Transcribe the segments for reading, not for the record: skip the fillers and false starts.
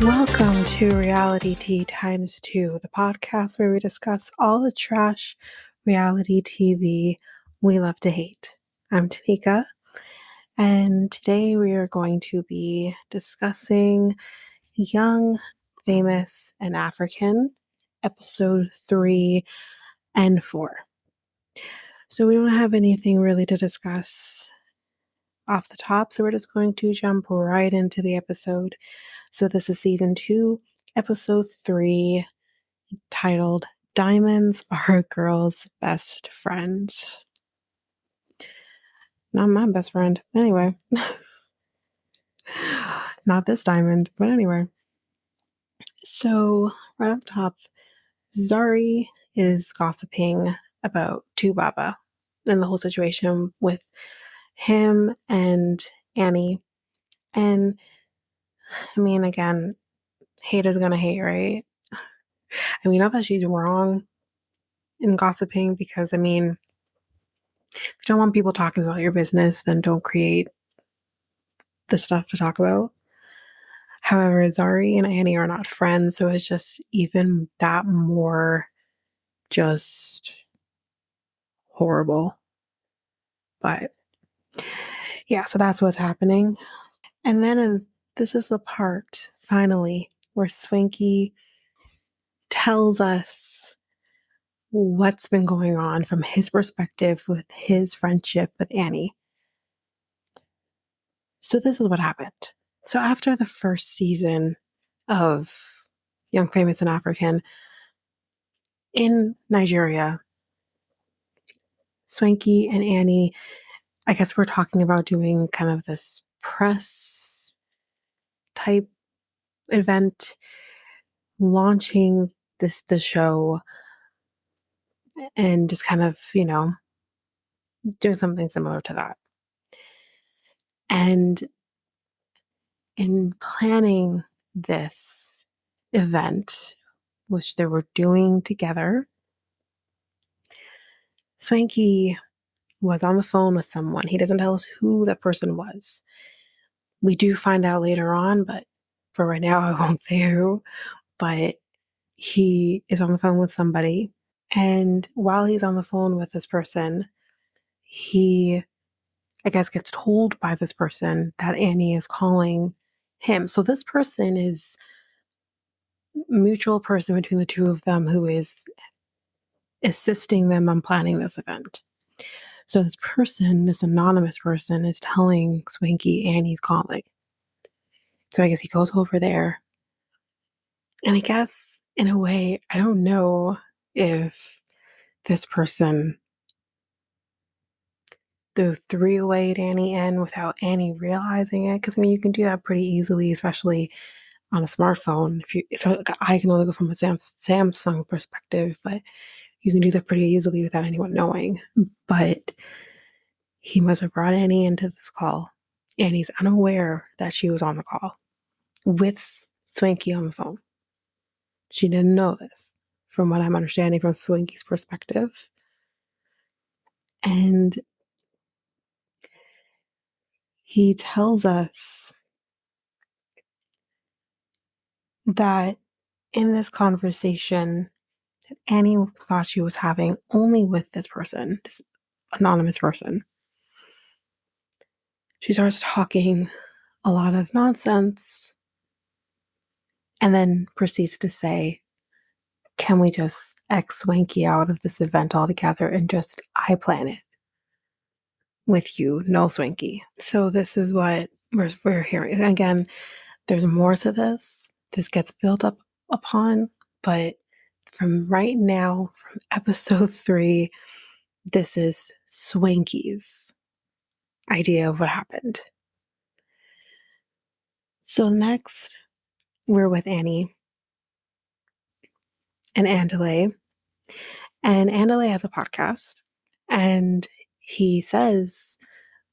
Welcome to Reality Tea Times 2, the podcast where we discuss all the trash reality TV we love to hate. I'm Tanika, and today we are going to be discussing Young, Famous, and African, episode 3 and 4. So we don't have anything really to discuss off the top, so we're just going to jump right into the episode. So this is season 2, episode 3, titled Diamonds Are a Girl's Best Friend. Not my best friend. Anyway. Not this diamond, but anyway. So right off the top, Zari is gossiping about Tubaba and the whole situation with him and Annie. And I mean, again, haters gonna hate, right? I mean, not that she's wrong in gossiping, because I mean, if you don't want people talking about your business, then don't create the stuff to talk about. However, Zari and Annie are not friends, so it's just even that more just horrible. But yeah, so that's what's happening. And then this is the part, finally, where Swanky tells us what's been going on from his perspective with his friendship with Annie. So this is what happened. So after the first season of Young, Famous, and African in Nigeria, Swanky and Annie, I guess we're talking about doing kind of this press type event, launching the show, and just kind of, doing something similar to that. And in planning this event, which they were doing together, Swanky was on the phone with someone. He doesn't tell us who that person was. We do find out later on, but for right now, I won't say who. But he is on the phone with somebody. And while he's on the phone with this person, he, I guess, gets told by this person that Annie is calling him. So this person is a mutual person between the two of them who is assisting them on planning this event. So this person, this anonymous person, is telling Swanky Annie's calling. So I guess he goes over there. And I guess, in a way, I don't know if this person threw away Annie in without Annie realizing it. Because, I mean, you can do that pretty easily, especially on a smartphone. So I can only go from a Samsung perspective, but you can do that pretty easily without anyone knowing. But he must have brought Annie into this call. Annie's unaware that she was on the call with Swanky on the phone. She didn't know this, from what I'm understanding from Swanky's perspective. And he tells us that in this conversation that Annie thought she was having only with this person, this anonymous person, she starts talking a lot of nonsense and then proceeds to say, can we just X Swanky out of this event altogether and just I plan it with you, no Swanky. So this is what we're hearing. Again, there's more to this. This gets built up upon, but from right now, from episode 3, this is Swanky's idea of what happened. So next, we're with Annie and Andale. And Andale has a podcast. And he says,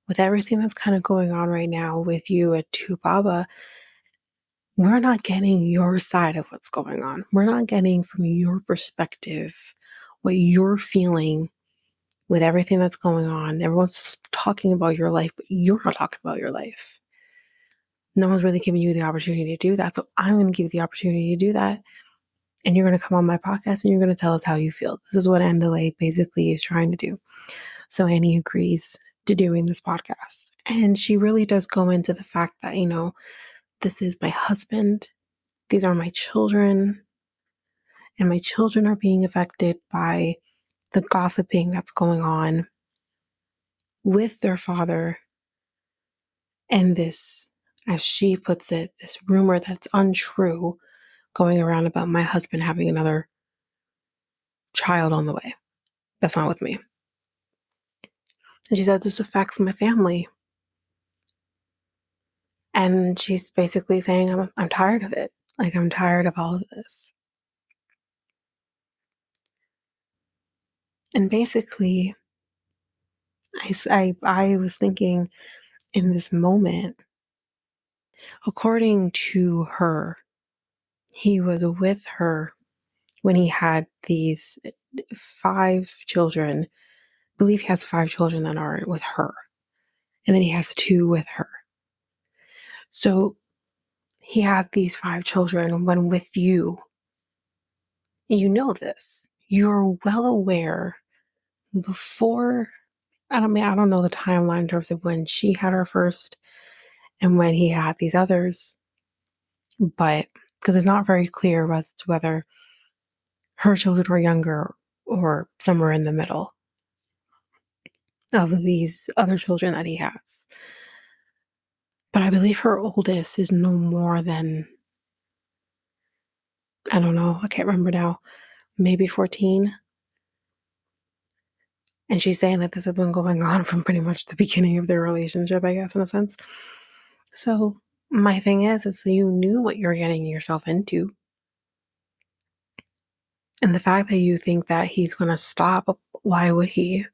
with everything that's kind of going on right now with you at Tubaba, we're not getting your side of what's going on. We're not getting from your perspective what you're feeling with everything that's going on. Everyone's just talking about your life, but you're not talking about your life. No one's really giving you the opportunity to do that. So I'm going to give you the opportunity to do that. And you're going to come on my podcast and you're going to tell us how you feel. This is what Andale basically is trying to do. So Annie agrees to doing this podcast. And she really does go into the fact that, this is my husband. These are my children. And my children are being affected by the gossiping that's going on with their father and this, as she puts it, this rumor that's untrue going around about my husband having another child on the way. That's not with me. And she said, this affects my family. And she's basically saying, I'm tired of it. Like, I'm tired of all of this. And basically, I was thinking in this moment, according to her, he was with her when he had these 5 children. I believe he has 5 children that are with her. And then he has 2 with her. So he had these 5 children when with you. You know this. You're well aware before. I don't know the timeline in terms of when she had her first and when he had these others, but because it's not very clear as to whether her children were younger or somewhere in the middle of these other children that he has. But I believe her oldest is no more than, I don't know, I can't remember now, maybe 14. And she's saying that this has been going on from pretty much the beginning of their relationship, I guess, in a sense. So my thing is you knew what you're getting yourself into. And the fact that you think that he's going to stop, why would he?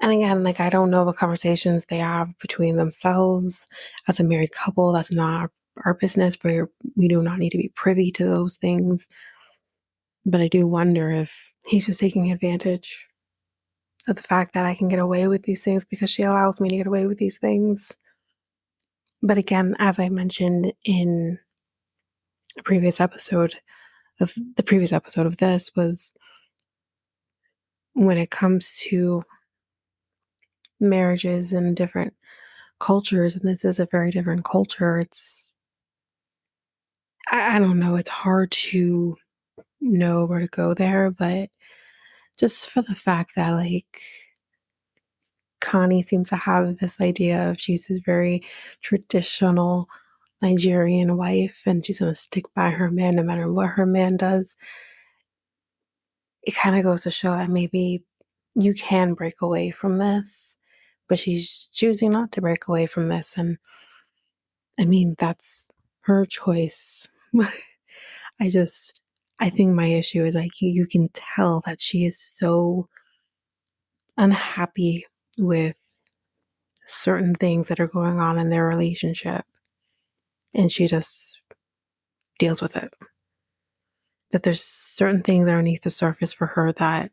And again, like, I don't know what conversations they have between themselves as a married couple. That's not our business. We do not need to be privy to those things. But I do wonder if he's just taking advantage of the fact that I can get away with these things because she allows me to get away with these things. But again, as I mentioned in a previous episode of this, was when it comes to marriages in different cultures, and this is a very different culture, I don't know, it's hard to know where to go there, but just for the fact that, like, Connie seems to have this idea of she's this very traditional Nigerian wife and she's going to stick by her man no matter what her man does. It kind of goes to show that maybe you can break away from this, but she's choosing not to break away from this. And I mean, that's her choice. I just, I think my issue is, like, you can tell that she is so unhappy with certain things that are going on in their relationship, and she just deals with it. That there's certain things underneath the surface for her that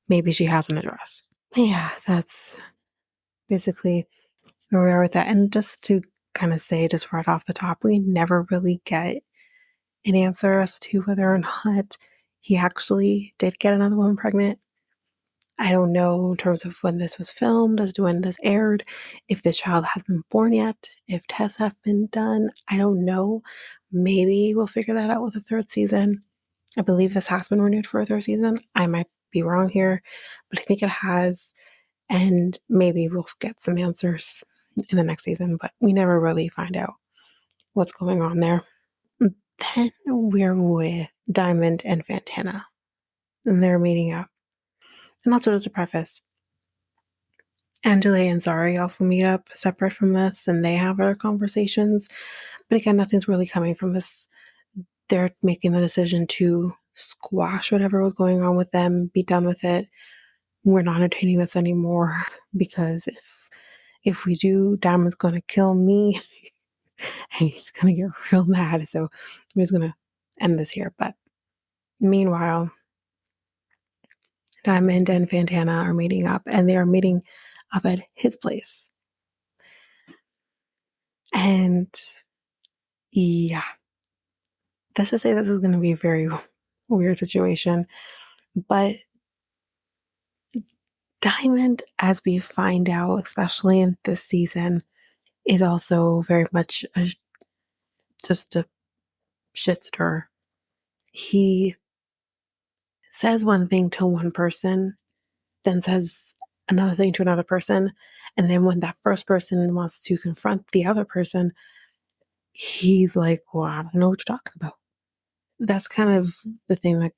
maybe she hasn't addressed. Yeah, that's basically where we are with that. And just to kind of say, just right off the top, we never really get an answer as to whether or not he actually did get another woman pregnant. I don't know in terms of when this was filmed, as to when this aired, if this child has been born yet, if tests have been done. I don't know. Maybe we'll figure that out with a 3rd season. I believe this has been renewed for a 3rd season. I might be wrong here, but I think it has. And maybe we'll get some answers in the next season, but we never really find out what's going on there. Then we're with Diamond and Fantana, and they're meeting up. And also, as a preface, Angela and Zari also meet up separate from this, and they have their conversations. But again, nothing's really coming from this. They're making the decision to squash whatever was going on with them, be done with it. We're not entertaining this anymore because if we do, Diamond's gonna kill me and he's gonna get real mad. So I'm just gonna end this here. But meanwhile, Diamond and Fantana are meeting up, and they are meeting up at his place. And yeah, let's just say this is going to be a very weird situation. But Diamond, as we find out, especially in this season, is also very much just a shit stirrer. He says one thing to one person, then says another thing to another person. And then when that first person wants to confront the other person, he's like, well, I don't know what you're talking about. That's kind of the thing that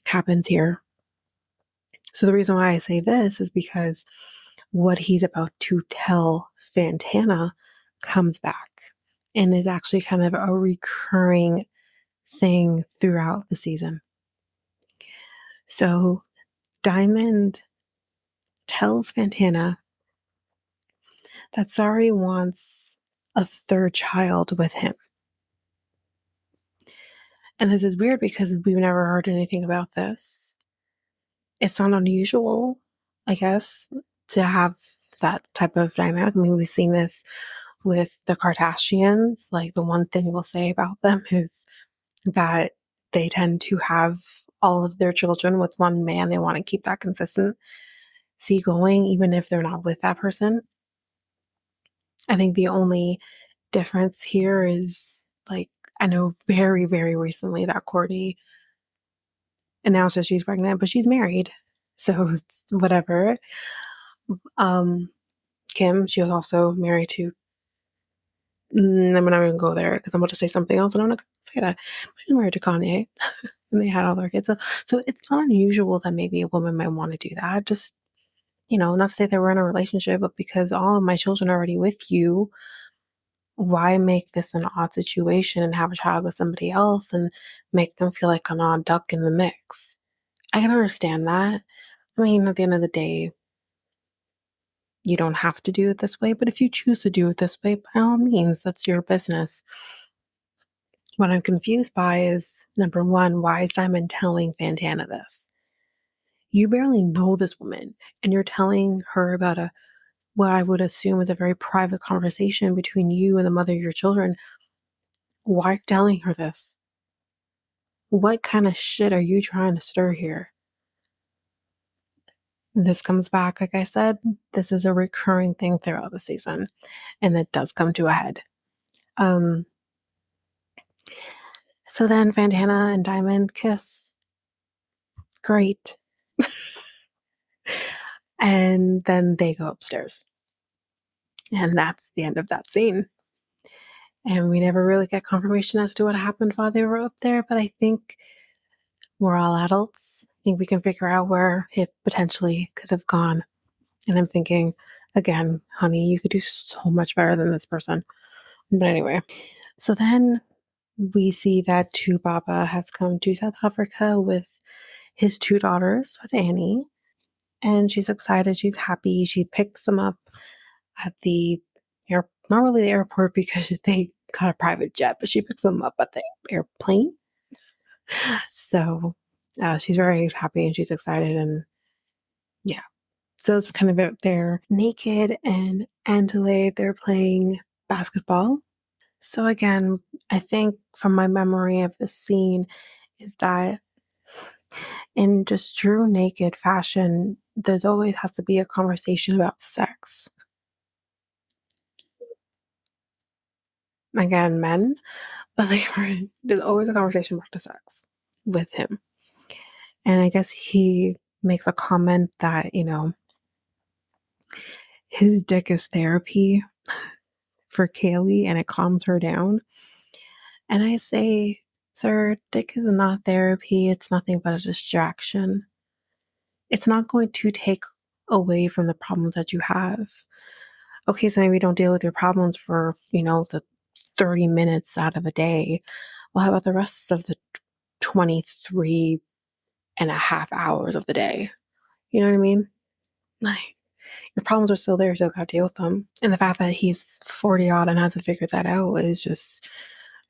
happens here. So the reason why I say this is because what he's about to tell Fantana comes back and is actually kind of a recurring thing throughout the season. So Diamond tells Fantana that Sari wants a third child with him. And this is weird because we've never heard anything about this. It's not unusual, I guess, to have that type of dynamic. I mean, we've seen this with the Kardashians. Like, the one thing we'll say about them is that they tend to have all of their children with one man. They want to keep that consistency going, even if they're not with that person. I think the only difference here is, like, I know very, very recently that Courtney announced that she's pregnant, but she's married. So it's whatever. Um, Kim, she was also married to, I'm not even go there because I'm about to say something else and I'm not going to say that. She's married to Kanye and they had all their kids. So it's not unusual that maybe a woman might want to do that. Just, not to say that we're in a relationship, but because all of my children are already with you, why make this an odd situation and have a child with somebody else and make them feel like an odd duck in the mix? I can understand that. I mean, at the end of the day, you don't have to do it this way, but if you choose to do it this way, by all means, that's your business. What I'm confused by is, number one, why is Diamond telling Fantana this? You barely know this woman, and you're telling her about what I would assume is a very private conversation between you and the mother of your children. Why are you telling her this? What kind of shit are you trying to stir here? This comes back, like I said, this is a recurring thing throughout the season, and it does come to a head. Um, so then Fantana and Diamond kiss. Great. And then they go upstairs. And that's the end of that scene. And we never really get confirmation as to what happened while they were up there, but I think we're all adults. I think we can figure out where it potentially could have gone. And I'm thinking, again, honey, you could do so much better than this person. But anyway, so then we see that Baba has come to South Africa with his two daughters, with Annie, and she's excited. She's happy. She picks them up at the not really the airport because they got a private jet, but she picks them up at the airplane. So she's very happy and she's excited, and yeah. So it's kind of out there. Naked and Andale, they're playing basketball. So again, I think from my memory of the scene is that in just true naked fashion, there's always has to be a conversation about sex. Again, men, but like there's always a conversation about the sex with him. And I guess he makes a comment that, his dick is therapy for Kaylee and it calms her down. And I say, sir, dick is not therapy. It's nothing but a distraction. It's not going to take away from the problems that you have. Okay, so maybe don't deal with your problems for, the 30 minutes out of a day. Well, how about the rest of the 23 and a half hours of the day? You know what I mean? Like, your problems are still there, so gotta deal with them. And the fact that he's 40 odd and hasn't figured that out is just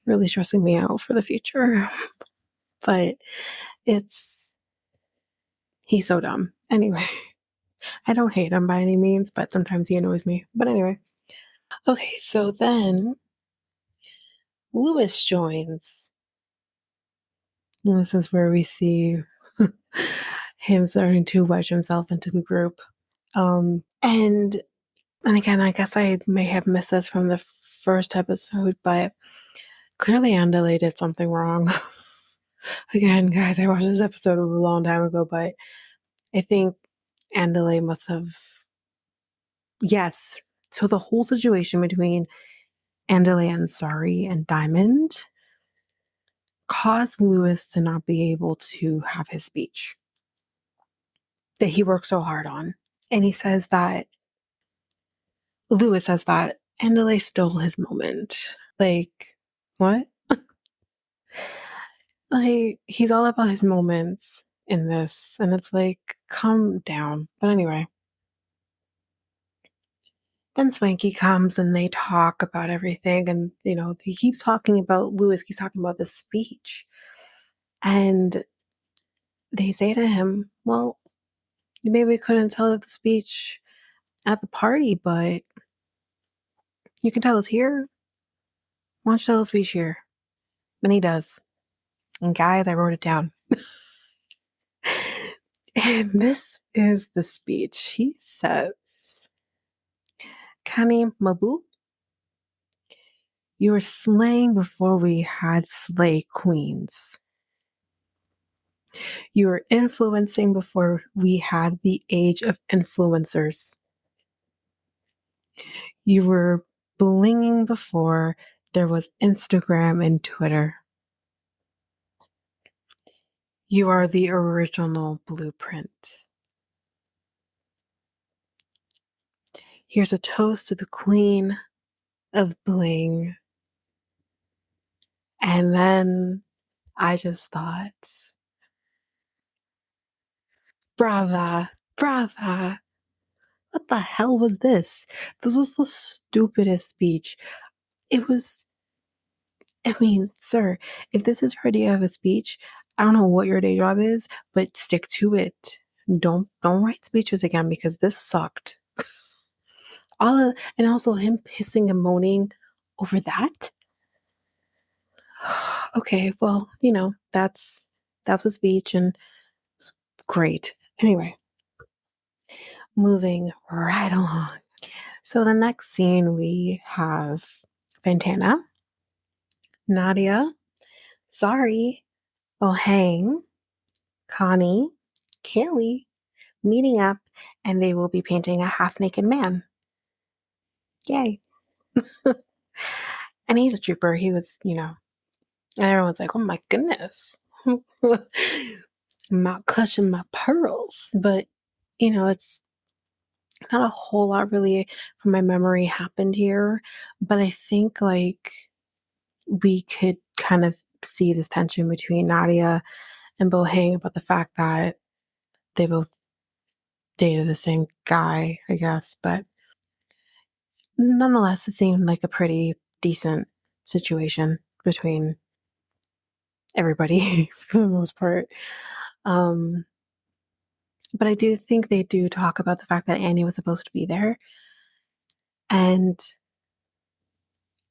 really stressing me out for the future. But he's so dumb. Anyway, I don't hate him by any means, but sometimes he annoys me. But anyway, Okay, so then Luis joins. And this is where we see him starting to wedge himself into the group. And again, I guess I may have missed this from the first episode, but clearly Andale did something wrong. Again, guys, I watched this episode a long time ago, but I think Andale must have. Yes. So the whole situation between Andale and Sari and Diamond caused Luis to not be able to have his speech that he worked so hard on. And he says that Luis says that Andale stole his moment. Like, what? Like, he's all about his moments in this. And it's like, calm down. But anyway, then Swanky comes and they talk about everything. And, he keeps talking about Luis, he's talking about this speech. And they say to him, well, maybe we couldn't tell the speech at the party, but you can tell us here. Why don't you tell the speech here? And he does. And guys, I wrote it down. And this is the speech. He says, Kani Mabu, you were slaying before we had slay queens. You were influencing before we had the age of influencers. You were blinging before there was Instagram and Twitter. You are the original blueprint. Here's a toast to the queen of bling. And then I just thought, brava, brava. What the hell was this? This was the stupidest speech. It was, I mean, sir, if this is your idea of a speech, I don't know what your day job is, but stick to it. Don't write speeches again because this sucked. And also him pissing and moaning over that. Okay, well, that was a speech and it's great. Anyway, moving right along. So the next scene we have Fantana, Nadia, Zari, Ohang, Connie, Kaylee meeting up and they will be painting a half naked man. Yay. And he's a trooper. He was, and everyone's like, oh my goodness. I'm not clutching my pearls. But, it's not a whole lot really from my memory happened here. But I think like we could kind of see this tension between Nadia and Bohang about the fact that they both dated the same guy, I guess. But nonetheless, it seemed like a pretty decent situation between everybody for the most part. Um, but I do think they do talk about the fact that Annie was supposed to be there. And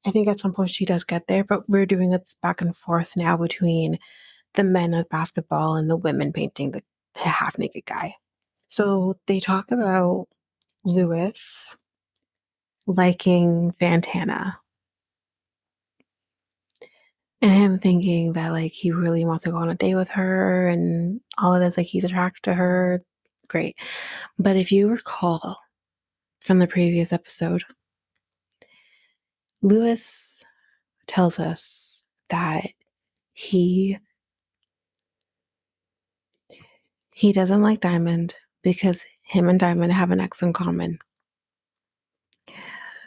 I think at some point she does get there, but we're doing this back and forth now between the men of basketball and the women painting the half naked guy. So they talk about Lewis liking Fantana and him thinking that like he really wants to go on a date with her and all of this, like he's attracted to her. Great. But if you recall from the previous episode, Lewis tells us that he he doesn't like Diamond because him and Diamond have an ex in common.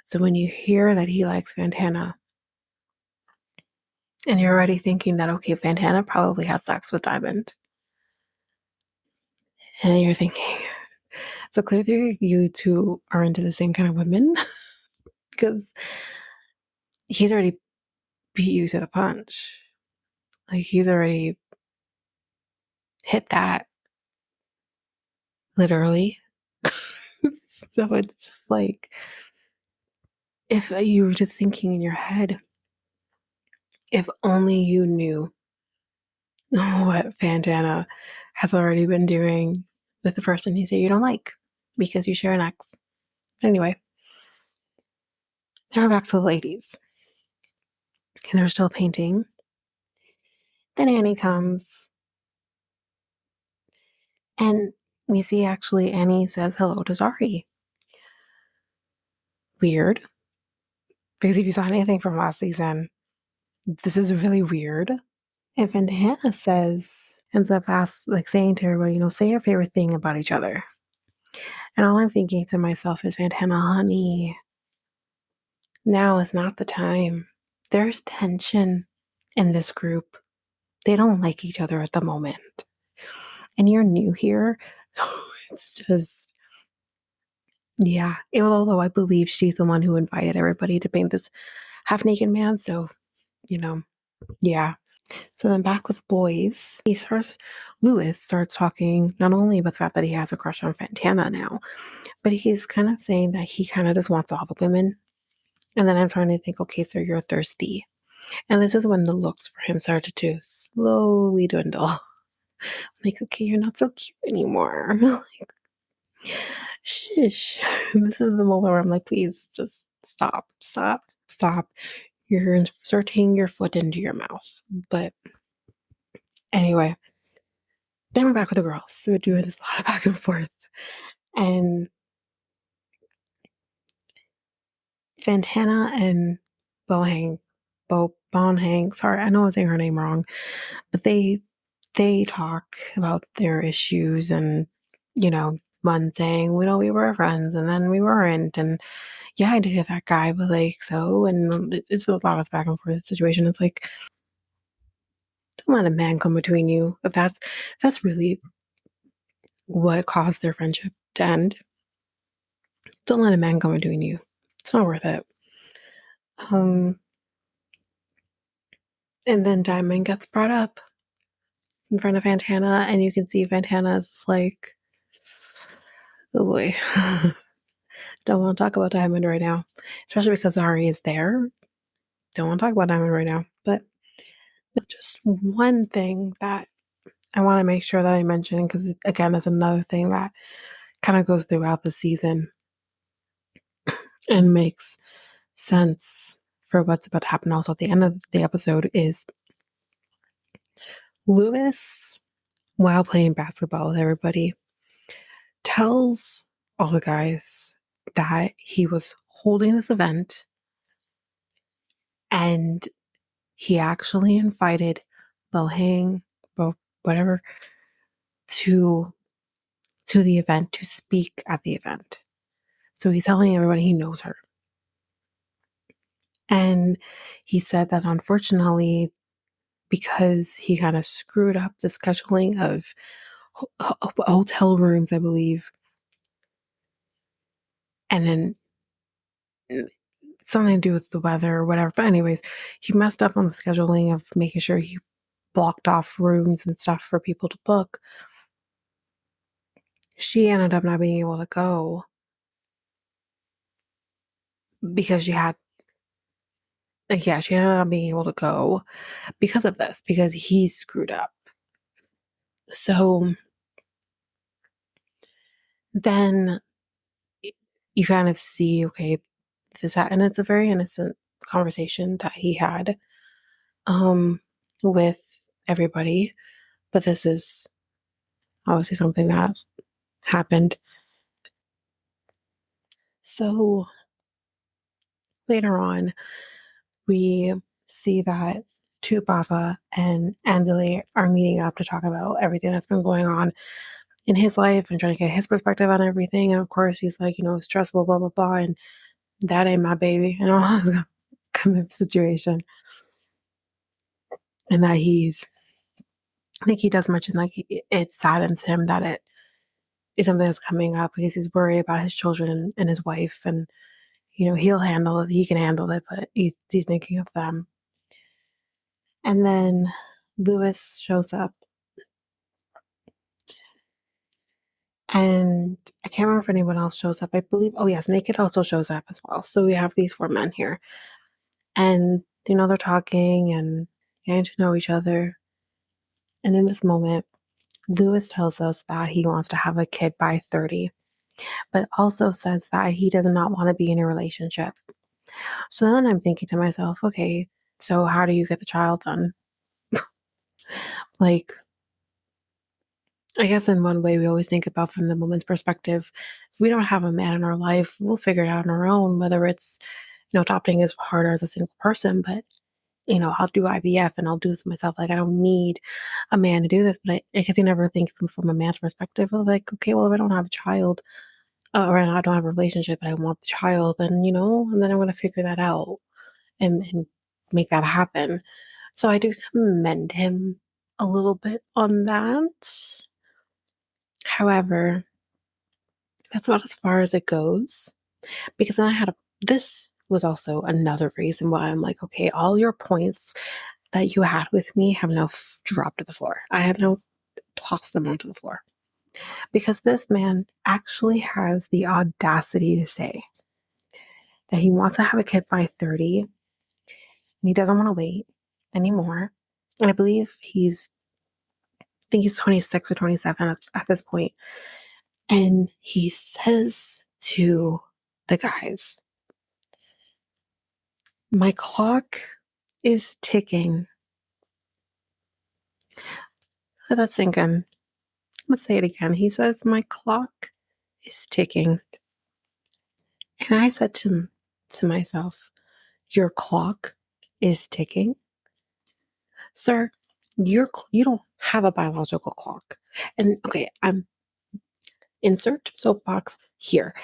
So when you hear that he likes Fantana, and you're already thinking that okay, Fantana probably had sex with Diamond, and you're thinking, so clearly you two are into the same kind of women because he's already beat you to the punch. Like he's already hit that literally. So it's just like if you were just thinking in your head, if only you knew what Fantana has already been doing with the person you say you don't like because you share an ex. Anyway, now we're back to the ladies. And they're still painting. Then Annie comes, and we see actually Annie says hello to Zari. Weird. Because if you saw anything from last season, this is really weird. And Fantana ends up saying to everybody, say your favorite thing about each other. And all I'm thinking to myself is, Fantana, honey, now is not the time. There's tension in this group. They don't like each other at the moment. And you're new here. So it's just, yeah. Although I believe she's the one who invited everybody to paint this half naked man. So, yeah. So then back with boys, Luis starts talking not only about the fact that he has a crush on Fantana now, but he's kind of saying that he kind of just wants all the women. And then I'm starting to think, okay, so you're thirsty. And this is when the looks for him started to slowly dwindle. I'm like, okay, you're not so cute anymore. Like, shish. This is the moment where I'm like, please just stop, stop, stop. You're inserting your foot into your mouth. But anyway, then we're back with the girls. We're doing this a lot of back and forth. And Fantana and Bonhang, sorry, I know I'm saying her name wrong, but they talk about their issues and, one saying, we were friends and then we weren't. And yeah, I dated that guy, but like, so, and it's a lot of back and forth situation. It's like, don't let a man come between you. If that's really what caused their friendship to end. Don't let a man come between you. It's not worth it. Um, and then Diamond gets brought up in front of Fantana, and you can see Fantana's like, oh boy, don't want to talk about Diamond right now, especially because Ari is there. Don't want to talk about Diamond right now. But just one thing that I want to make sure that I mention, because again, it's another thing that kind of goes throughout the season and makes sense for what's about to happen also at the end of the episode, is Luis, while playing basketball with everybody, tells all the guys that he was holding this event and he actually invited Bohang, whatever, to the event to speak at the event. So he's telling everybody he knows her. And he said that unfortunately, because he kind of screwed up the scheduling of hotel rooms, I believe, and then something to do with the weather or whatever. But anyways, he messed up on the scheduling of making sure he blocked off rooms and stuff for people to book. She ended up not being able to go because she ended up not being able to go because of this, because he screwed up. So then you kind of see, okay, and it's a very innocent conversation that he had with everybody, but this is obviously something that happened. So later on, we see that Papa and Andale are meeting up to talk about everything that's been going on in his life and trying to get his perspective on everything. And of course, he's like, stressful, blah, blah, blah. And that ain't my baby, and all this kind of situation. And that I think he does mention, like, it saddens him that it is something that's coming up because he's worried about his children and his wife. And, he'll handle it. He can handle it, but he's thinking of them. And then Luis shows up. And I can't remember if anyone else shows up. I believe, oh yes, Naked also shows up as well. So we have these four men here. And, they're talking and getting to know each other. And in this moment, Luis tells us that he wants to have a kid by 30, but also says that he does not want to be in a relationship. So then I'm thinking to myself, okay, so how do you get the child then? Like, I guess in one way, we always think about from the woman's perspective. If we don't have a man in our life, we'll figure it out on our own, whether it's, adopting is harder as a single person, but, I'll do IVF and I'll do this myself. Like, I don't need a man to do this. But I guess you never think from a man's perspective of like, okay, well, if I don't have a child or I don't have a relationship, but I want the child, then, and then I'm going to figure that out and make that happen. So I do commend him a little bit on that. However, that's about as far as it goes because then this was also another reason why I'm like, okay, all your points that you had with me have now dropped to the floor. I have now tossed them onto the floor because this man actually has the audacity to say that he wants to have a kid by 30 and he doesn't want to wait anymore. And I believe I think he's 26 or 27 at this point. And he says to the guys, my clock is ticking. Let that sink in. Let's say it again. He says, my clock is ticking. And I said to myself, your clock is ticking? Sir, you don't have a biological clock. And okay, I'm insert soapbox here.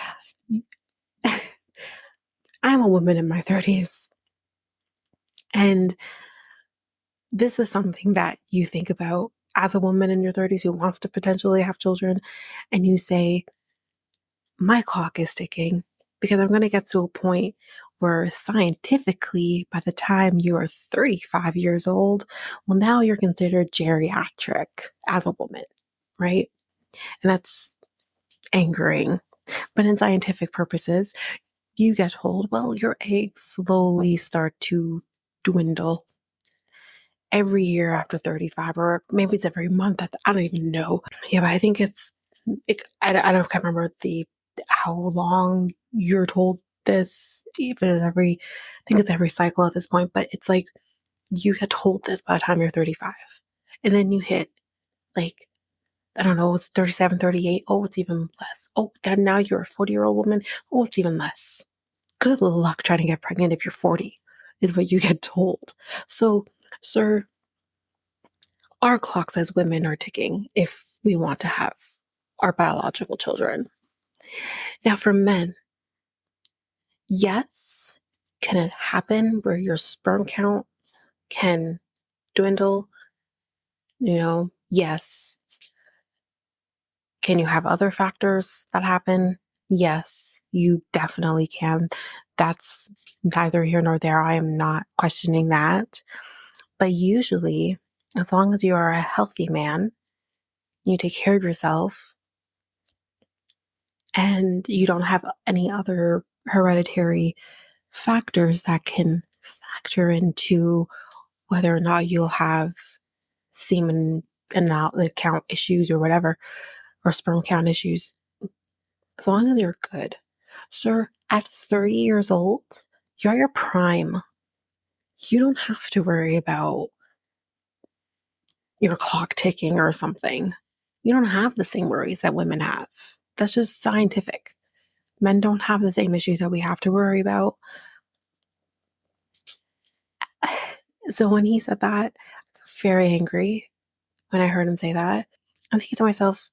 I'm a woman in my 30s. And this is something that you think about as a woman in your 30s who wants to potentially have children. And you say, my clock is ticking because I'm going to get to a point where scientifically, by the time you are 35 years old, well, now you're considered geriatric as a woman, right? And that's angering. But in scientific purposes, you get told, well, your eggs slowly start to dwindle every year after 35, or maybe it's every month. I don't even know. Yeah, but I think I don't can't remember how long you're told this. Even I think it's every cycle at this point. But it's like you get told this by the time you're 35, and then you hit like I don't know, it's 37, 38. Oh, it's even less. Oh, then now you're a 40-year-old woman. Oh, it's even less. Good luck trying to get pregnant if you're 40, is what you get told. So, sir, our clocks as women are ticking if we want to have our biological children. Now, for men, yes, can it happen where your sperm count can dwindle? Yes. Can you have other factors that happen? Yes, you definitely can. That's neither here nor there. I am not questioning that. But usually, as long as you are a healthy man, you take care of yourself, and you don't have any other hereditary factors that can factor into whether or not you'll have semen and outlet count issues or whatever, or sperm count issues, as long as you're good. Sir, at 30 years old, you're your prime. You don't have to worry about your clock ticking or something. You don't have the same worries that women have. That's just scientific. Men don't have the same issues that we have to worry about. So when he said that, very angry when I heard him say that. I'm thinking to myself,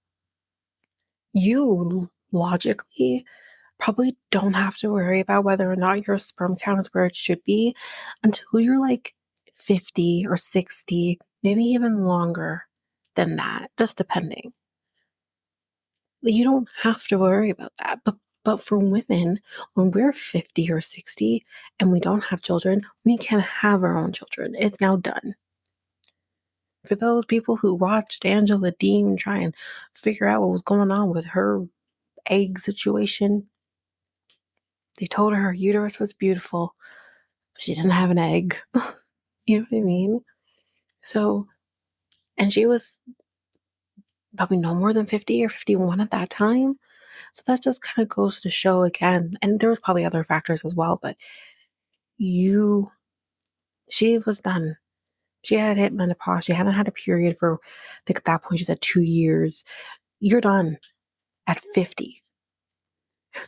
you logically probably don't have to worry about whether or not your sperm count is where it should be until you're like 50 or 60, maybe even longer than that, just depending. You don't have to worry about that. But for women, when we're 50 or 60 and we don't have children, we can have our own children. It's now done. For those people who watched Angela Dean try and figure out what was going on with her egg situation. They told her uterus was beautiful, but she didn't have an egg. You know what I mean? So, and she was probably no more than 50 or 51 at that time. So that just kind of goes to show again, and there was probably other factors as well, but you, she was done. She had hit menopause. She hadn't had a period for, I think at that point she said 2 years. You're done at 50.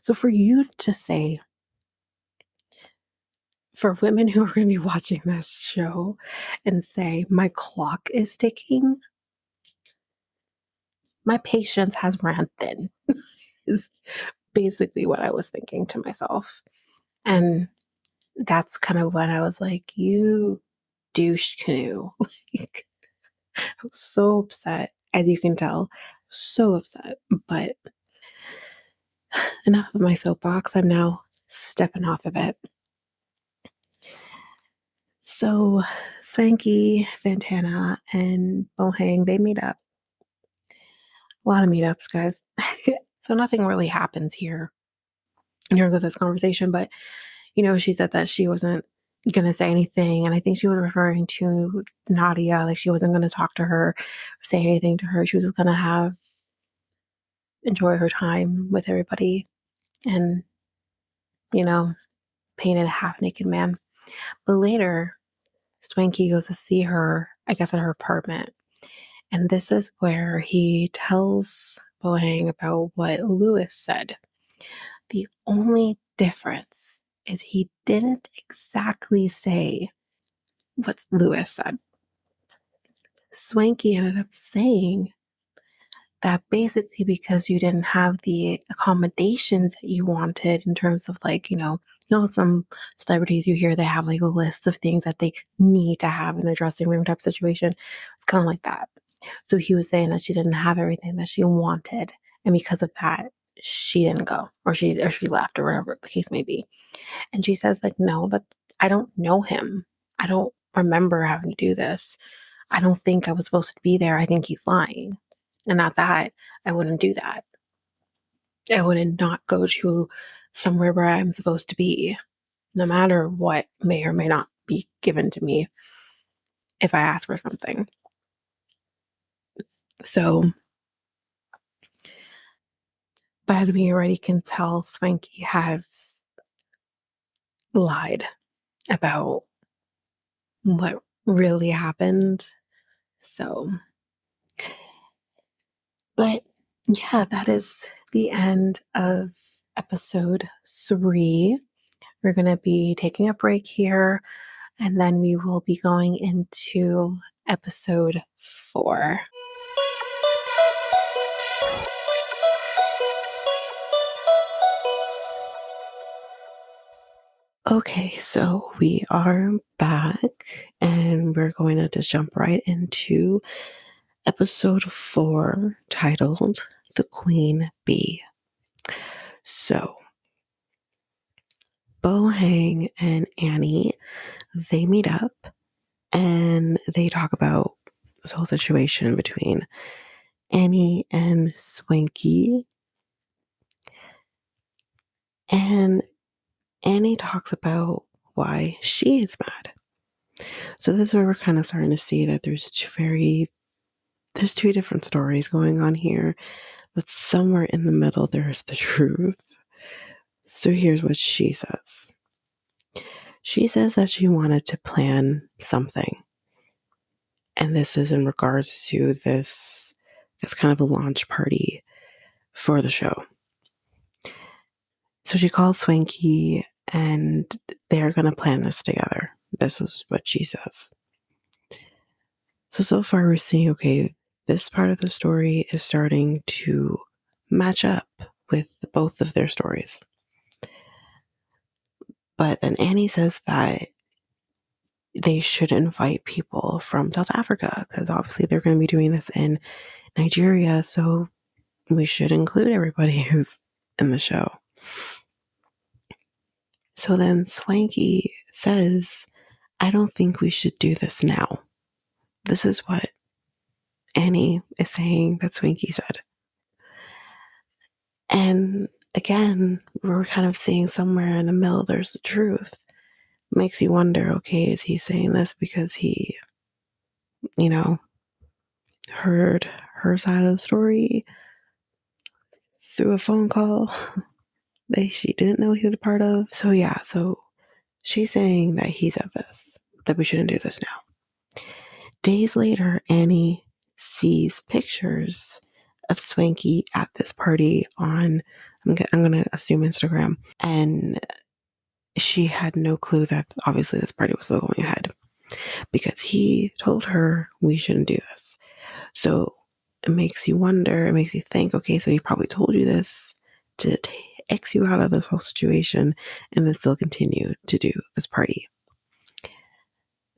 So for you to say, for women who are going to be watching this show and say, my clock is ticking, my patience has ran thin, is basically what I was thinking to myself. And that's kind of when I was like, you douche canoe. Like, I was so upset, as you can tell, so upset. But enough of my soapbox. I'm now stepping off of it. So, Swanky, Fantana, and Bohang, they meet up. A lot of meetups, guys. So nothing really happens here in terms of this conversation, but she said that she wasn't gonna say anything, and I think she was referring to Nadia, like she wasn't gonna talk to her, say anything to her. She was just gonna enjoy her time with everybody, and painted a half naked man. But later, Swanky goes to see her, I guess, at her apartment, and this is where he tells Bohang about what Luis said. The only difference is he didn't exactly say what Luis said. Swanky ended up saying that basically because you didn't have the accommodations that you wanted in terms of some celebrities you hear they have like a list of things that they need to have in their dressing room type situation. It's kind of like that. So he was saying that she didn't have everything that she wanted, and because of that, she didn't go, or she left, or whatever the case may be. And she says, like, no, but I don't know him. I don't remember having to do this. I don't think I was supposed to be there. I think he's lying. And not that I wouldn't do that. I wouldn't not go to somewhere where I'm supposed to be, no matter what may or may not be given to me if I ask for something. So, but as we already can tell, Swanky has lied about what really happened. So, but yeah, that is the end of episode 3. We're going to be taking a break here, and then we will be going into episode 4. Okay, so we are back, and we're going to just jump right into episode 4, titled The Queen Bee. So, Bohang and Annie, they meet up and they talk about this whole situation between Annie and Swanky. And Annie talks about why she is mad. So this is where we're kind of starting to see that there's two different stories going on here, but somewhere in the middle there's the truth. So here's what she says. She says that she wanted to plan something. And this is in regards to this kind of a launch party for the show. So she called Swanky and they're going to plan this together. This is what she says. So far we're seeing, okay, this part of the story is starting to match up with both of their stories. But then Annie says that they should invite people from South Africa because obviously they're going to be doing this in Nigeria. So we should include everybody who's in the show. So then Swanky says, I don't think we should do this now. This is what Annie is saying that Swanky said. And again, we're kind of seeing somewhere in the middle there's the truth. Makes you wonder, okay, is he saying this because he, you know, heard her side of the story through a phone call that she didn't know he was a part of? So yeah, so she's saying that he said this, that we shouldn't do this now. Days later, Annie sees pictures of Swanky at this party on, I'm going to assume Instagram. And she had no clue that obviously this party was still going ahead because he told her we shouldn't do this. So it makes you wonder, it makes you think, okay, so he probably told you this to X you out of this whole situation and then still continue to do this party.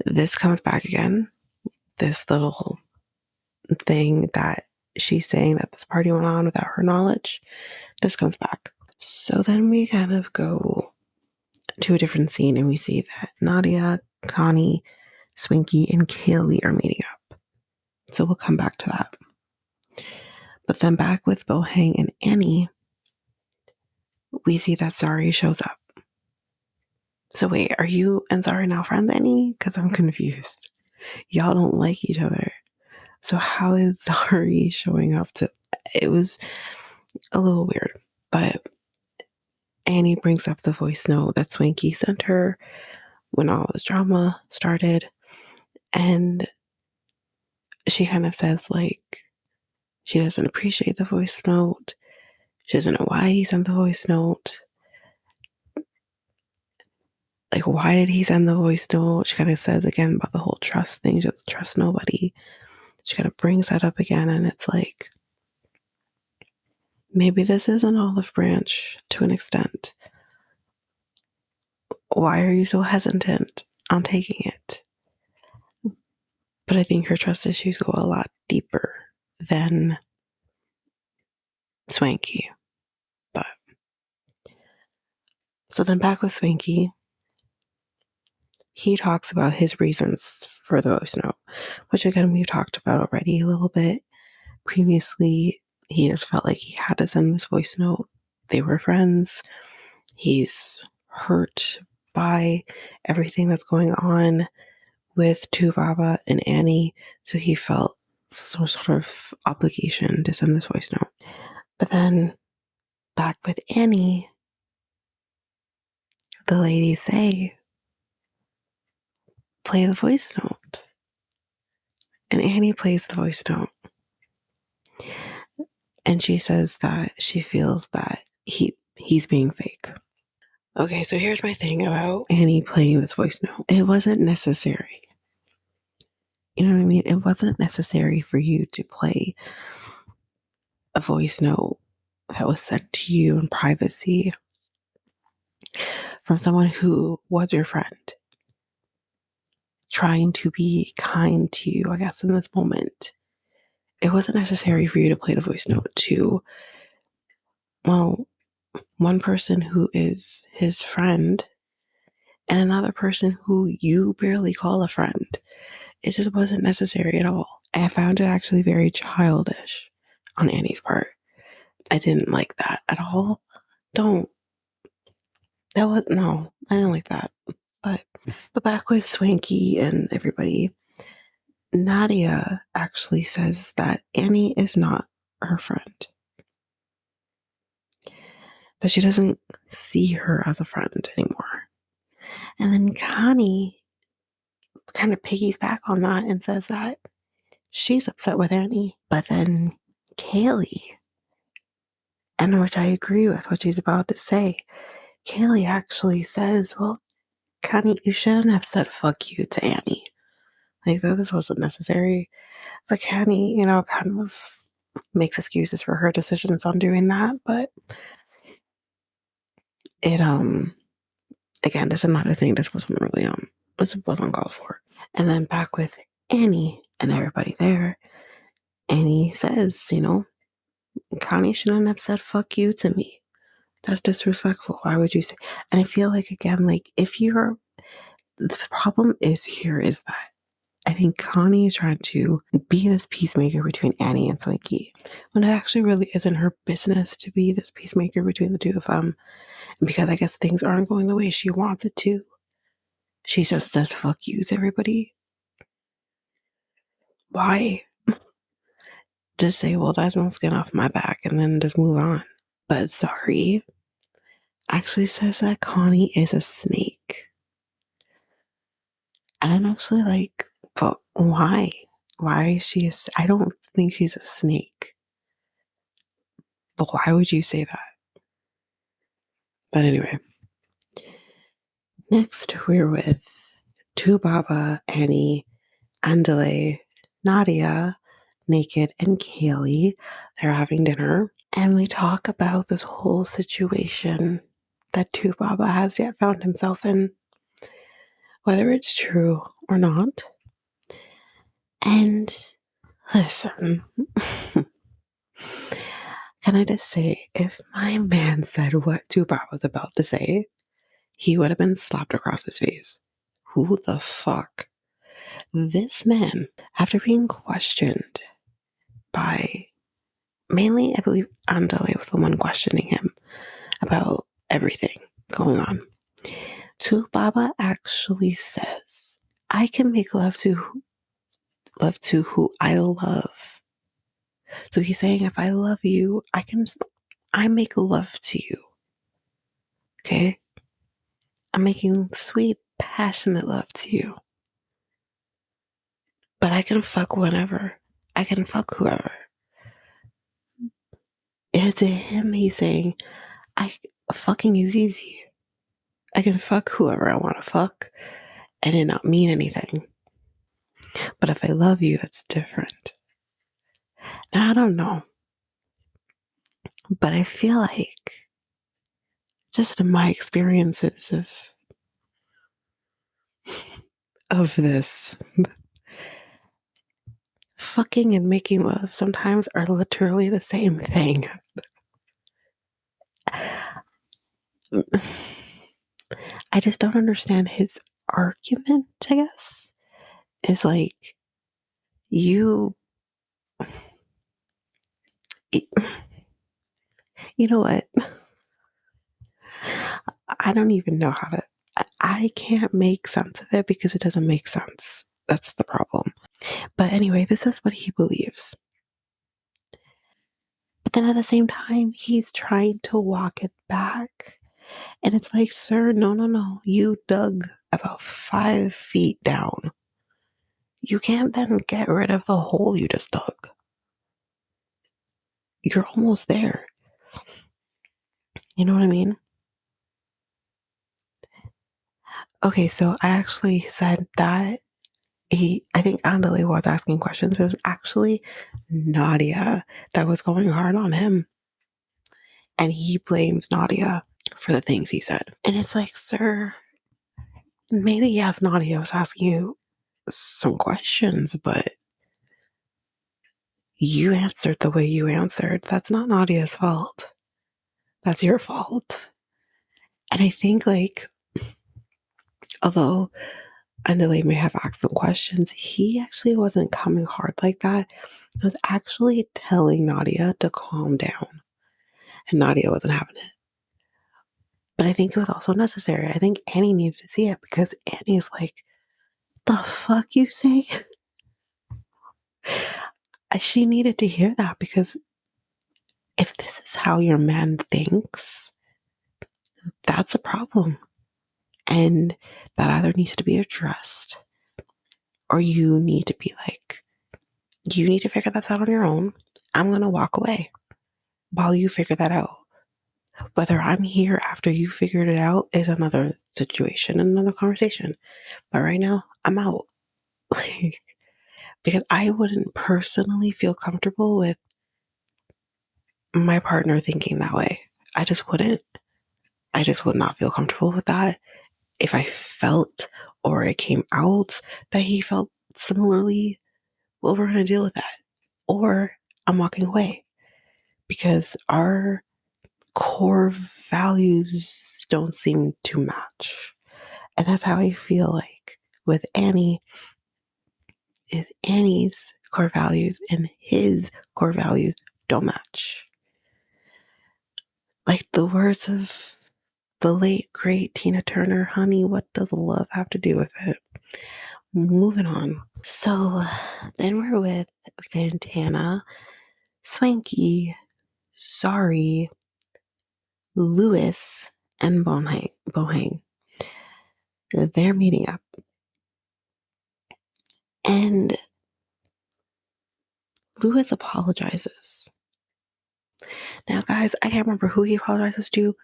This comes back again, this little thing that she's saying that this party went on without her knowledge. This comes back. So then we kind of go to a different scene and we see that Nadia, Connie, Swanky, and Kaylee are meeting up. So we'll come back to that. But then back with Bonang and Annie, we see that Zari shows up. So wait, are you and Zari now friends, Annie? Because I'm confused. Y'all don't like each other. So how is Zari showing up to... It was a little weird. But Annie brings up the voice note that Swanky sent her when all this drama started. And she kind of says, like, she doesn't appreciate the voice note. She doesn't know why he sent the voice note. Like, why did he send the voice note? She kind of says again about the whole trust thing. She doesn't trust nobody. She kind of brings that up again. And it's like, maybe this is an olive branch to an extent. Why are you so hesitant on taking it? But I think her trust issues go a lot deeper than Swanky. But so then back with Swanky, he talks about his reasons for the voice note, which again we've talked about already a little bit previously. He just felt like he had to send this voice note. They were friends. He's hurt by everything that's going on with Tubaba and Annie, so he felt some sort of obligation to send this voice note. But then back with Annie, the ladies say, play the voice note. And Annie plays the voice note. And she says that she feels that he's being fake. Okay, so here's my thing about Annie playing this voice note. It wasn't necessary. You know what I mean? It wasn't necessary for you to play a voice note that was sent to you in privacy from someone who was your friend, trying to be kind to you, I guess, in this moment. It wasn't necessary for you to play the voice note to, well, one person who is his friend and another person who you barely call a friend. It just wasn't necessary at all. I found it actually very childish on Annie's part. I didn't like that at all. No, I didn't like that. But the back with Swanky and everybody, Nadia actually says that Annie is not her friend. That she doesn't see her as a friend anymore. And then Connie kind of piggies back on that and says that she's upset with Annie. But then Kaylee, and which I agree with what she's about to say, Kaylee actually says, well, Connie, you shouldn't have said fuck you to Annie. Like, this wasn't necessary. But Connie, kind of makes excuses for her decisions on doing that. But it, again, just another thing. This wasn't really, this wasn't called for. And then back with Annie and everybody there, Annie says, Connie shouldn't have said fuck you to me. That's disrespectful. Why would you say? And I feel like, again, like, the problem is that I think Connie is trying to be this peacemaker between Annie and Swanky, when it actually really isn't her business to be this peacemaker between the two of them. And because I guess things aren't going the way she wants it to, she just says fuck you to everybody. Why? Just say, well, that's no skin off my back, and then just move on. But sorry, actually says that Connie is a snake. And I'm actually like, but why? Why is she I don't think she's a snake. But why would you say that? But anyway, next we're with Baba, Annie, Andale, Nadia, Naked, and Kaylee. They're having dinner. And we talk about this whole situation that Baba has yet found himself in, whether it's true or not. And listen, can I just say, if my man said what Baba was about to say, he would have been slapped across his face. Who the fuck? This man, after being questioned by, mainly I believe Andale was the one questioning him about everything going on. Baba actually says, I can make love to who I love. So he's saying, if I love you, I make love to you. Okay? I'm making sweet, passionate love to you. But I can fuck whenever. I can fuck whoever. And to him, he's saying, fucking is easy. I can fuck whoever I want to fuck and it not mean anything. But if I love you, that's different. Now, I don't know. But I feel like, just in my experiences of this, fucking and making love sometimes are literally the same thing. I just don't understand his argument, I guess, is like, you know what? I don't even know how to, I can't make sense of it because it doesn't make sense. That's the problem. But anyway, this is what he believes. But then at the same time, he's trying to walk it back. And it's like, sir, no. You dug about 5 feet down. You can't then get rid of the hole you just dug. You're almost there. You know what I mean? Okay, so I actually said that I think Andale was asking questions, but it was actually Nadia that was going hard on him. And he blames Nadia for the things he said. And it's like, sir, maybe yes, Nadia was asking you some questions, but you answered the way you answered. That's not Nadia's fault. That's your fault. And I think, like, although Andale may have asked some questions, he actually wasn't coming hard like that. He was actually telling Nadia to calm down. And Nadia wasn't having it. But I think it was also necessary. I think Annie needed to see it because Annie's like, the fuck you say? She needed to hear that because if this is how your man thinks, that's a problem. And that either needs to be addressed or you need to be like, you need to figure this out on your own. I'm going to walk away while you figure that out. Whether I'm here after you figured it out is another situation, another conversation. But right now, I'm out. Because I wouldn't personally feel comfortable with my partner thinking that way. I just wouldn't. I just would not feel comfortable with that. If I felt or it came out that he felt similarly, well, we're going to deal with that. Or I'm walking away because our core values don't seem to match. And that's how I feel like with Annie. is Annie's core values and his core values don't match. Like the words of the late, great Tina Turner, honey, what does love have to do with it? Moving on. So then we're with Fantana, Swanky, Sorry, Luis, and Bonang. They're meeting up. And Luis apologizes. Now, guys, I can't remember who he apologizes to.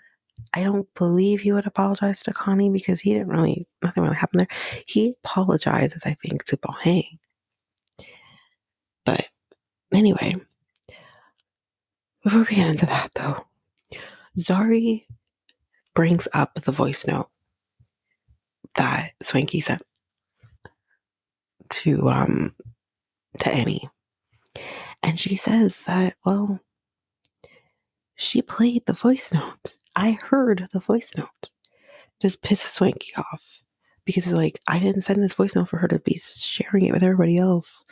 I don't believe he would apologize to Connie because nothing really happened there. He apologizes, I think, to Bohang. But anyway, before we get into that, though, Zari brings up the voice note that Swanky sent to Annie. And she says that, well, she played the voice note. I heard the voice note. Just pisses Swanky off. Because like, I didn't send this voice note for her to be sharing it with everybody else.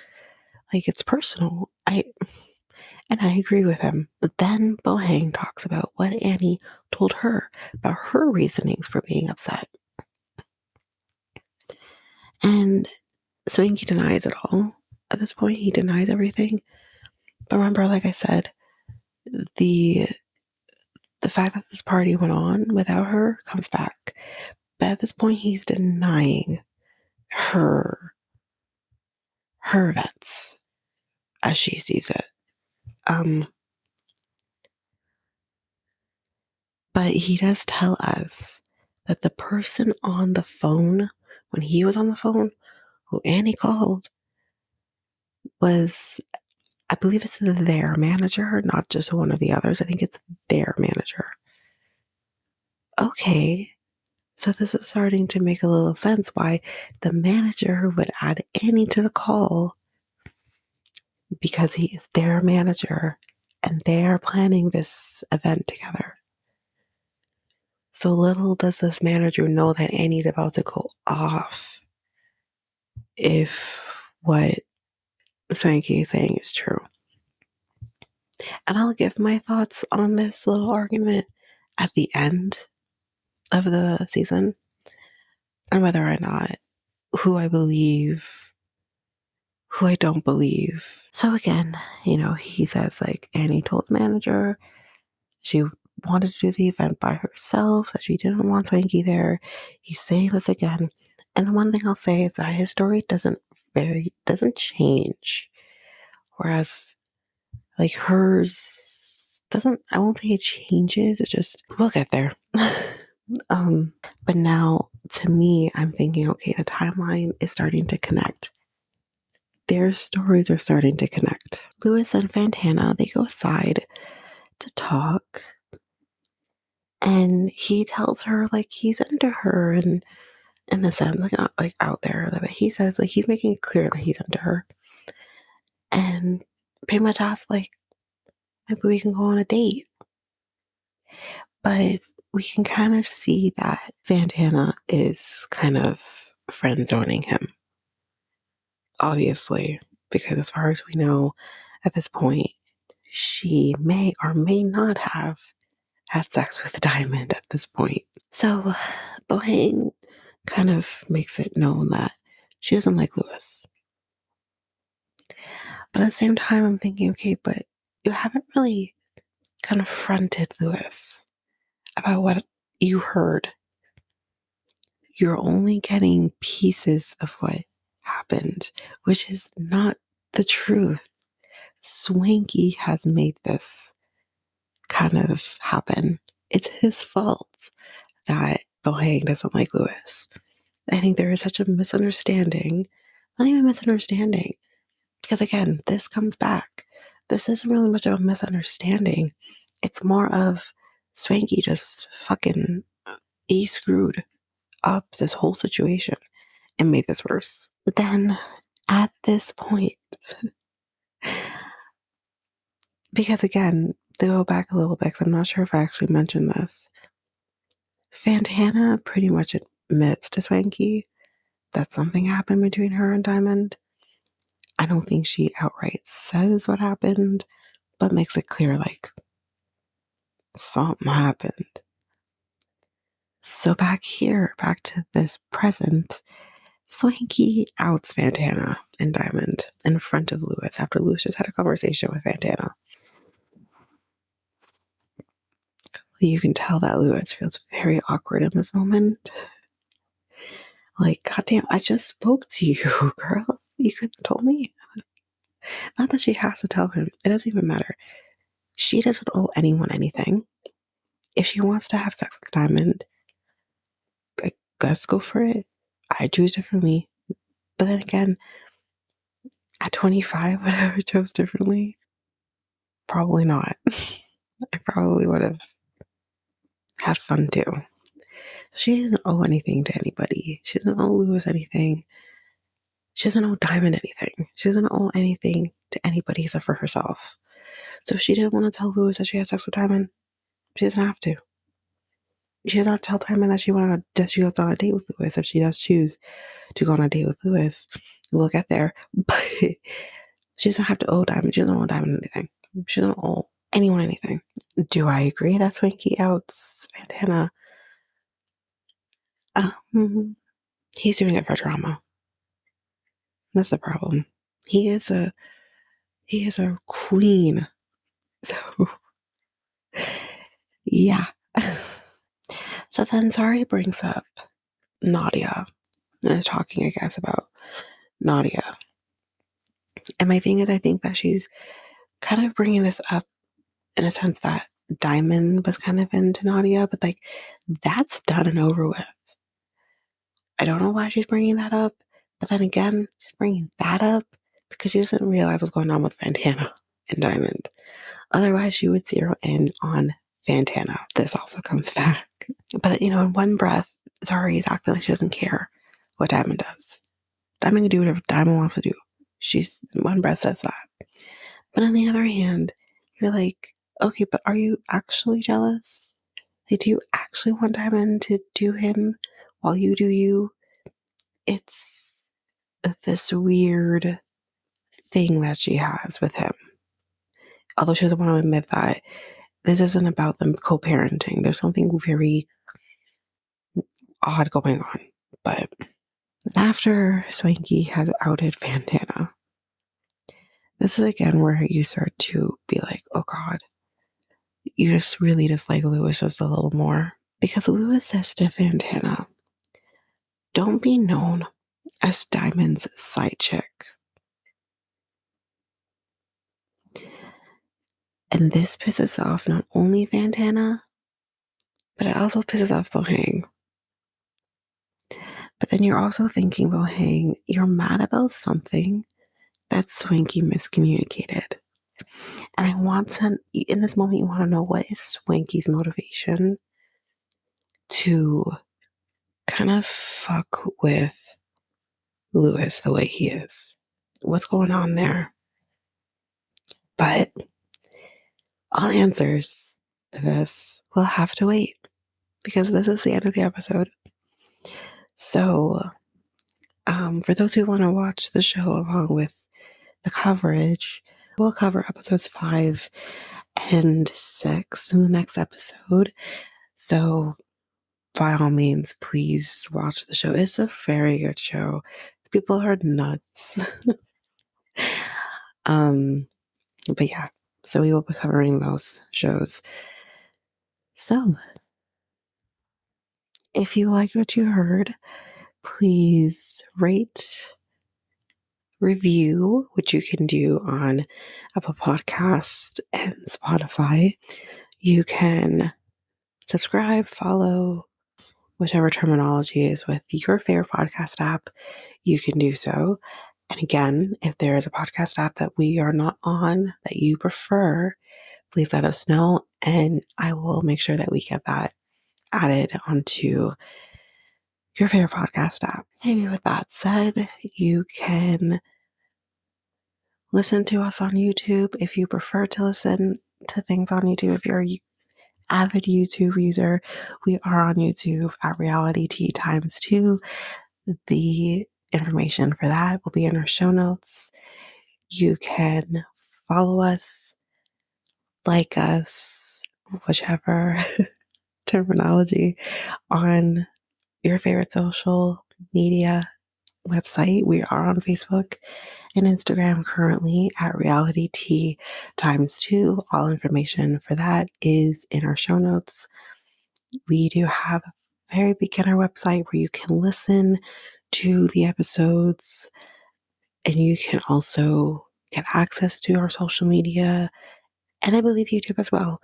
Like, it's personal. And I agree with him. But then Bohang talks about what Annie told her about her reasonings for being upset. And Swanky denies it all. At this point, he denies everything. But remember, like I said, the fact that this party went on without her comes back. But at this point, he's denying her events as she sees it. But he does tell us that the person on the phone, when he was on the phone, who Annie called, was, I believe it's their manager, not just one of the others. I think it's their manager. Okay, so this is starting to make a little sense why the manager would add Annie to the call, because he is their manager and they are planning this event together. So little does this manager know that Annie's about to go off if what Swanky is saying is true. And I'll give my thoughts on this little argument at the end of the season and whether or not who I believe, who I don't believe. So again, he says like Annie told the manager she wanted to do the event by herself, that she didn't want Swanky there. He's saying this again. And the one thing I'll say is that his story doesn't change. Whereas like hers doesn't, I won't say it changes, it just, we'll get there. But now to me, I'm thinking, okay, the timeline is starting to connect. Their stories are starting to connect. Luis and Fantana, they go aside to talk. And he tells her like he's into her, and in a sense, like not like out there, but he says like he's making it clear that he's into her. And pretty much asks like maybe we can go on a date. But we can kind of see that Fantana is kind of friend zoning him. Obviously, because as far as we know at this point, she may or may not have had sex with Diamond at this point. So Bohang kind of makes it known that she doesn't like Luis. But at the same time, I'm thinking, okay, but you haven't really confronted Luis about what you heard. You're only getting pieces of what happened, which is not the truth. Swanky has made this kind of happen. It's his fault that Bohang doesn't like Luis. I think there is such a misunderstanding, not even misunderstanding, because again, this comes back. This isn't really much of a misunderstanding. It's more of Swanky just fucking, he screwed up this whole situation and made this worse. But then at this point, because again, to go back a little bit, because I'm not sure if I actually mentioned this, Fantana pretty much admits to Swanky that something happened between her and Diamond. I don't think she outright says what happened, but makes it clear like something happened. So back here, back to this present, Swanky outs Fantana and Diamond in front of Luis after Luis just had a conversation with Fantana. You can tell that Luis feels very awkward in this moment. Like, goddamn, I just spoke to you, girl. You could have told me. Not that she has to tell him. It doesn't even matter. She doesn't owe anyone anything. If she wants to have sex with Diamond, I guess go for it. I choose differently. But then again, at 25, would I have chose differently? Probably not. I probably would have had fun too. She doesn't owe anything to anybody. She doesn't owe Luis anything. She doesn't owe Diamond anything. She doesn't owe anything to anybody except for herself. So if she didn't want to tell Luis that she had sex with Diamond, she doesn't have to. She doesn't have to tell Diamond that she goes on a date with Luis if she does choose to go on a date with Luis. We'll get there. But she doesn't have to owe Diamond. She doesn't owe Diamond anything. She doesn't owe anyone anything. Do I agree that Swanky outs Fantana? He's doing it for drama. That's the problem. He is a queen. So yeah. So then Zari brings up Nadia and is talking, I guess, about Nadia. And my thing is, I think that she's kind of bringing this up in a sense that Diamond was kind of into Nadia, but like that's done and over with. I don't know why she's bringing that up, but then again, she's bringing that up because she doesn't realize what's going on with Fantana and Diamond. Otherwise, she would zero in on Fantana. This also comes back. But, you know, in one breath, Zari is acting like she doesn't care what Diamond does. Diamond can do whatever Diamond wants to do. She's, in one breath, says that. But on the other hand, you're like, okay, but are you actually jealous? Like, do you actually want Diamond to do him while you do you? It's this weird thing that she has with him. Although she doesn't want to admit that this isn't about them co-parenting. There's something very odd going on. But after Swanky has outed Fantana, this is again where you start to be like, oh God, you just really dislike Luis just a little more. Because Luis says to Fantana, don't be known as Diamond's side chick. And this pisses off not only Fantana, but it also pisses off Bohang. But then you're also thinking, Bohang, you're mad about something that Swanky miscommunicated. And I want to, in this moment, you want to know what is Swanky's motivation to kind of fuck with Luis the way he is. What's going on there? But all answers to this will have to wait because this is the end of the episode. So, for those who want to watch the show along with the coverage, we'll cover episodes 5 and 6 in the next episode. So, by all means, please watch the show. It's a very good show. People are nuts. But yeah, so we will be covering those shows. So, if you liked what you heard, please rate, review, which you can do on Apple Podcast and Spotify. You can subscribe, follow, whichever terminology is with your favorite podcast app, you can do so. And again, if there is a podcast app that we are not on that you prefer, please let us know and I will make sure that we get that added onto your favorite podcast app. And with that said, you can listen to us on YouTube if you prefer to listen to things on YouTube. If you're an avid YouTube user, we are on YouTube at Reality Tea Times 2. The information for that will be in our show notes. You can follow us, like us, whichever terminology, on your favorite social media website. We are on Facebook and Instagram currently at Reality T times two. All information for that is in our show notes. We do have a very beginner website where you can listen to the episodes, and you can also get access to our social media, and I believe YouTube as well,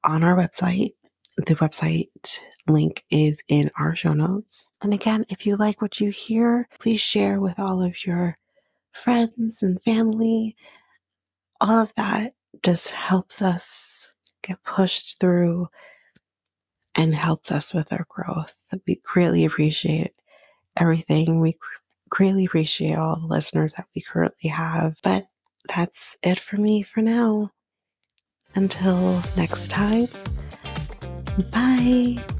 on our website. The website link is in our show notes. And again, if you like what you hear, please share with all of your friends and family. All of that just helps us get pushed through and helps us with our growth. We greatly appreciate everything. We greatly appreciate all the listeners that we currently have. But that's it for me for now. Until next time, bye.